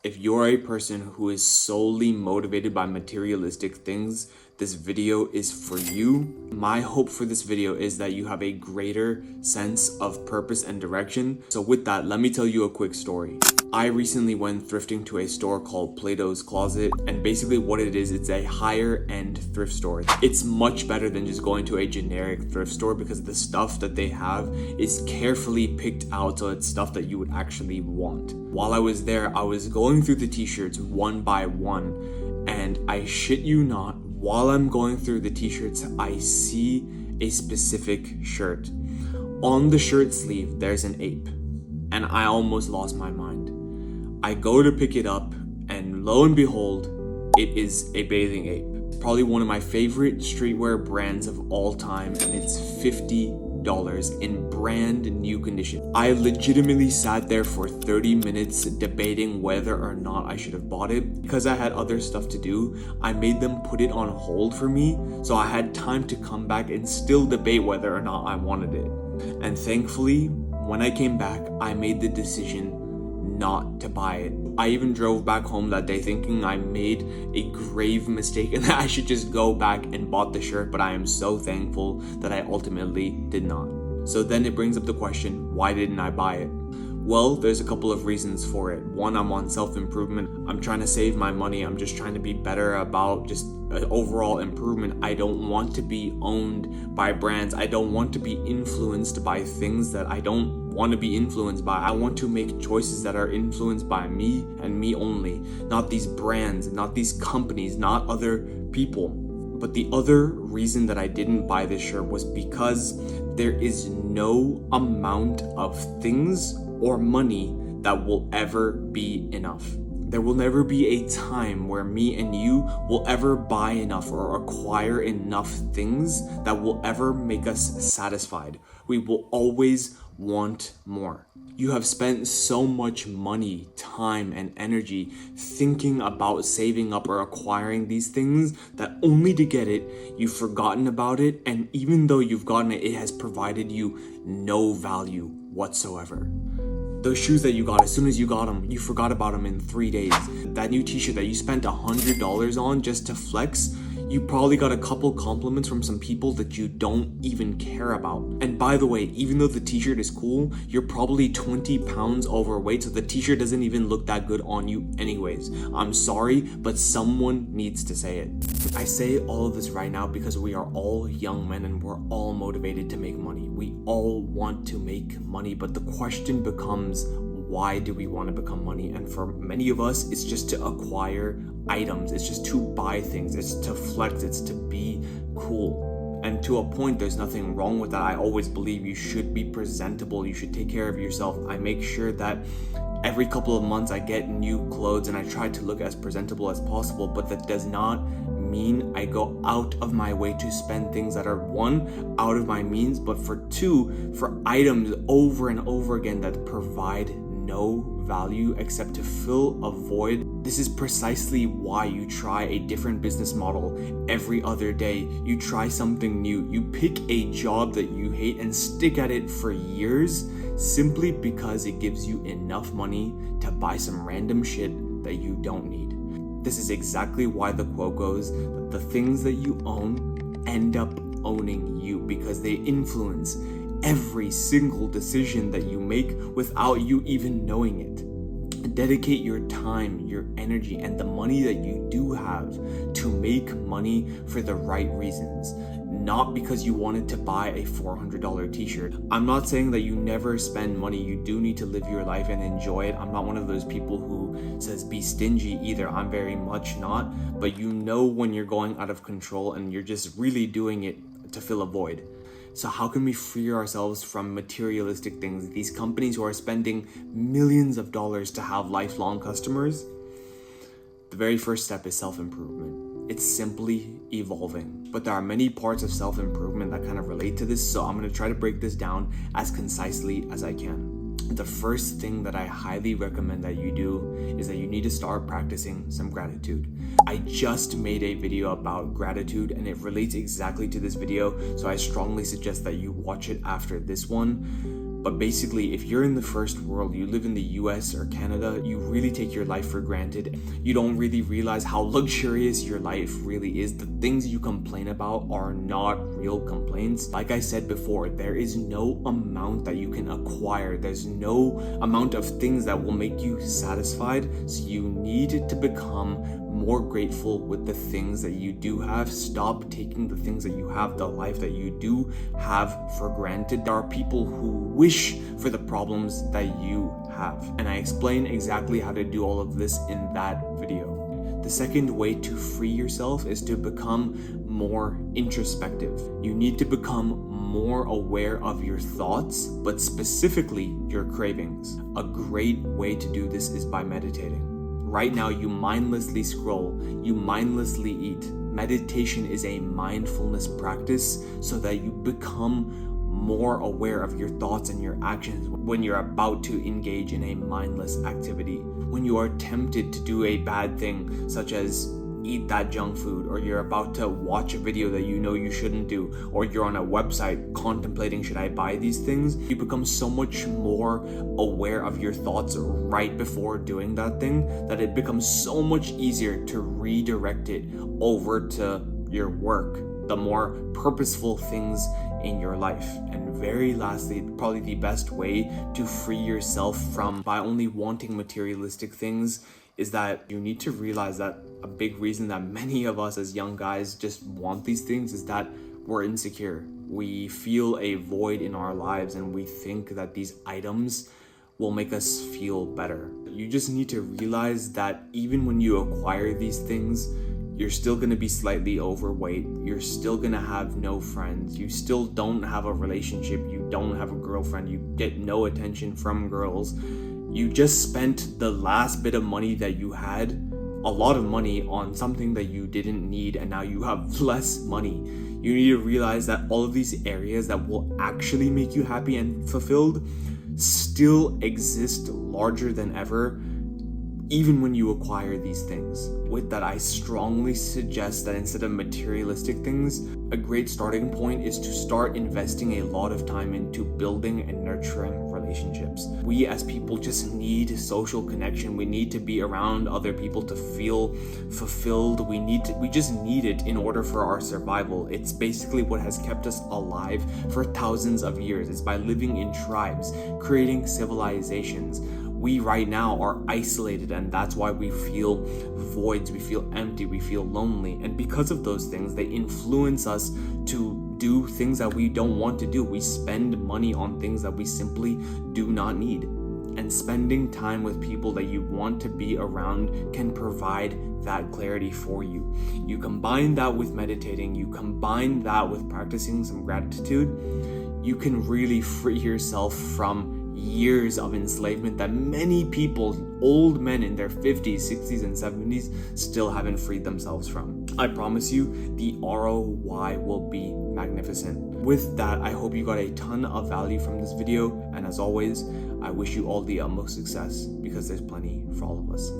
If you're a person who is solely motivated by materialistic things, this video is for you. My hope for this video is that you have a greater sense of purpose and direction. So with that, let me tell you a quick story. I recently went thrifting to a store called Plato's Closet, and basically what it is, it's a higher end thrift store. It's much better than just going to a generic thrift store because the stuff that they have is carefully picked out, so it's stuff that you would actually want. While I was there, I was going through the t-shirts one by one, and I shit you not, while I'm going through the t-shirts, I see a specific shirt. On the shirt sleeve, there's an ape, and I almost lost my mind. I go to pick it up, and lo and behold, it is a bathing ape. It's probably one of my favorite streetwear brands of all time, and it's $50 in brand new condition. I legitimately sat there for 30 minutes debating whether or not I should have bought it. Because I had other stuff to do, I made them put it on hold for me, so I had time to come back and still debate whether or not I wanted it. And thankfully, when I came back, I made the decision not to buy it. I even drove back home that day thinking I made a grave mistake and that I should just go back and bought the shirt, but I am so thankful that I ultimately did not. So then it brings up the question, why didn't I buy it? Well, there's a couple of reasons for it. One, I'm on self-improvement. I'm trying to save my money. I'm just trying to be better about just overall improvement. I don't want to be owned by brands. I don't want to be influenced by things that I don't want to be influenced by. I want to make choices that are influenced by me and me only, not these brands, not these companies, not other people. But the other reason that I didn't buy this shirt was because there is no amount of things or money that will ever be enough. There will never be a time where me and you will ever buy enough or acquire enough things that will ever make us satisfied. We will always want more. You have spent so much money, time, and energy thinking about saving up or acquiring these things that only to get it, you've forgotten about it, and even though you've gotten it, it has provided you no value whatsoever. Those shoes that you got, as soon as you got them, you forgot about them in 3 days. That new t-shirt that you spent $100 on just to flex, you probably got a couple compliments from some people that you don't even care about. And by the way, even though the t-shirt is cool, you're probably 20 pounds overweight, so the t-shirt doesn't even look that good on you anyways. I'm sorry, but someone needs to say it. I say all of this right now because we are all young men and we're all motivated to make money. We all want to make money, but the question becomes, why do we want to become money? And for many of us, it's just to acquire items, it's just to buy things, it's to flex, it's to be cool. And to a point, there's nothing wrong with that. I always believe you should be presentable, you should take care of yourself. I make sure that every couple of months I get new clothes and I try to look as presentable as possible, but that does not mean I go out of my way to spend things that are, one, out of my means, but for two, for items over and over again that provide no value except to fill a void. This is precisely why you try a different business model every other day. You try something new. You pick a job that you hate and stick at it for years simply because it gives you enough money to buy some random shit that you don't need. This is exactly why the quote goes that the things that you own end up owning you, because they influence every single decision that you make without you even knowing it. Dedicate your time, your energy, and the money that you do have to make money for the right reasons, not because you wanted to buy a $400 t-shirt. I'm not saying that you never spend money. You do need to live your life and enjoy it. I'm not one of those people who says be stingy either. I'm very much not, but you know when you're going out of control and you're just really doing it to fill a void. So how can we free ourselves from materialistic things? These companies who are spending millions of dollars to have lifelong customers? The very first step is self-improvement. It's simply evolving. But there are many parts of self-improvement that kind of relate to this, so I'm going to try to break this down as concisely as I can. The first thing that I highly recommend that you do is that you need to start practicing some gratitude. I just made a video about gratitude and it relates exactly to this video, so I strongly suggest that you watch it after this one. But basically, if you're in the first world, you live in the US or Canada, you really take your life for granted. You don't really realize how luxurious your life really is. The things you complain about are not real complaints. Like I said before, there is no amount that you can acquire. There's no amount of things that will make you satisfied. So you need to become more grateful with the things that you do have. Stop taking the things that you have, the life that you do have, for granted. There are people who wish for the problems that you have, and I explain exactly how to do all of this in that video. The second way to free yourself is to become more introspective. You need to become more aware of your thoughts, but specifically your cravings. A great way to do this is by meditating. Right now, you mindlessly scroll, you mindlessly eat. Meditation is a mindfulness practice so that you become more aware of your thoughts and your actions when you're about to engage in a mindless activity. When you are tempted to do a bad thing, such as eat that junk food, or you're about to watch a video that you know you shouldn't do, or you're on a website contemplating, should I buy these things? You become so much more aware of your thoughts right before doing that thing that it becomes so much easier to redirect it over to your work, the more purposeful things in your life. And very lastly, probably the best way to free yourself from by only wanting materialistic things is that you need to realize that a big reason that many of us as young guys just want these things is that we're insecure. We feel a void in our lives and we think that these items will make us feel better. You just need to realize that even when you acquire these things, you're still going to be slightly overweight. You're still going to have no friends. You still don't have a relationship. You don't have a girlfriend. You get no attention from girls. You just spent the last bit of money that you had, a lot of money, on something that you didn't need, and now you have less money. You need to realize that all of these areas that will actually make you happy and fulfilled still exist larger than ever, even when you acquire these things. With that, I strongly suggest that instead of materialistic things, a great starting point is to start investing a lot of time into building and nurturing relationships. We as people just need social connection. We need to be around other people to feel fulfilled. We just need it in order for our survival. It's basically what has kept us alive for thousands of years. It's by living in tribes, creating civilizations. We right now are isolated, and that's why we feel voids, we feel empty, we feel lonely. And because of those things, they influence us to do things that we don't want to do. We spend money on things that we simply do not need. And spending time with people that you want to be around can provide that clarity for you. You combine that with meditating, you combine that with practicing some gratitude, you can really free yourself from years of enslavement that many people, old men in their 50s, 60s, and 70s, still haven't freed themselves from. I promise you, the ROI will be magnificent. With that, I hope you got a ton of value from this video, and as always, I wish you all the utmost success because there's plenty for all of us.